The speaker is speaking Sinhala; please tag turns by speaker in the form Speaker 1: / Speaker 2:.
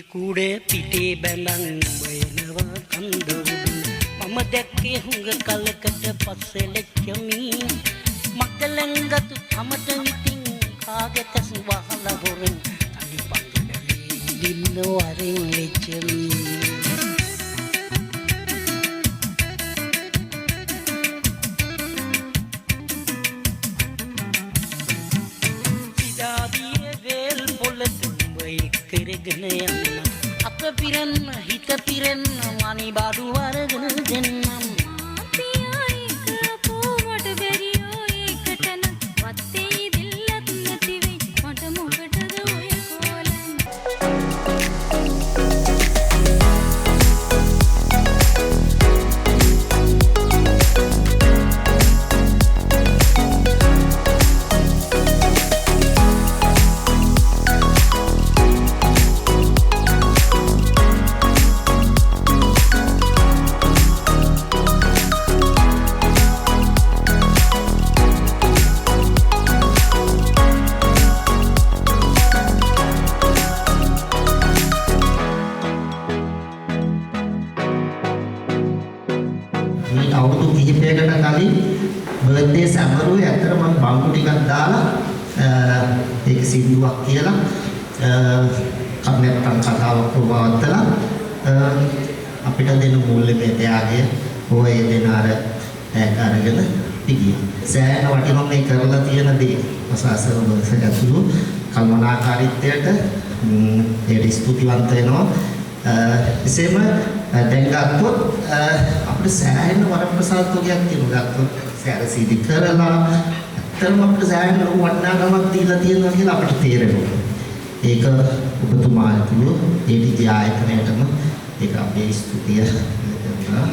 Speaker 1: කුඩේ පිටේ බැඳන් වෙනවා කන්දරු මම දැක්කේ හුඟ කලකට පස්සේ ලෙච්චමි මග්ගලංගතු තමට විතින් කාගෙත වහලා හොරෙන් තනි පතුලේ දින්න වරෙන් ලෙච්චමි සිතාදී වේල් පොළට කරගෙන යන්න අප පිරන්න හිත පිරන්න මනි බඩු වරගෙන දෙන්නම් අවුරුදු කිහිපයකට කලින් බර්ත්ඩේ සැමරුවේ ඇත්තට මම බංගු ටිකක් දාලා ඒක සින්දුවක් කියලා නැත්තම් කතාවක් පොවවත්තලා අපිට දෙන මූල්‍ය මෙතයාගේ ඔය දෙන අර අරගෙන පිටියා. සෑහෙන වටිනවා මේ කරලා තියෙන දේ. අසාසන වලට ඇතුළු කල්පනාකාරීත්වයට ඒ ස්තුතිවන්ත වෙනවා. එසේම දැන් ගත්තොත් අපිට සෑහෙන වරප්‍රසාදකයක් තියෙනවා. ගත්තොත් සෑරසීදි කරලා ඇත්තටම අපිට සෑහෙන වටිනාකමක් දීලා තියෙනවා කියලා අපිට තේරෙනවා. ඒක ඔබතුමා ඇතුළු ඒ විද්‍යා ආයතනයටම ඒක අපේ ස්තුතිය කරනවා.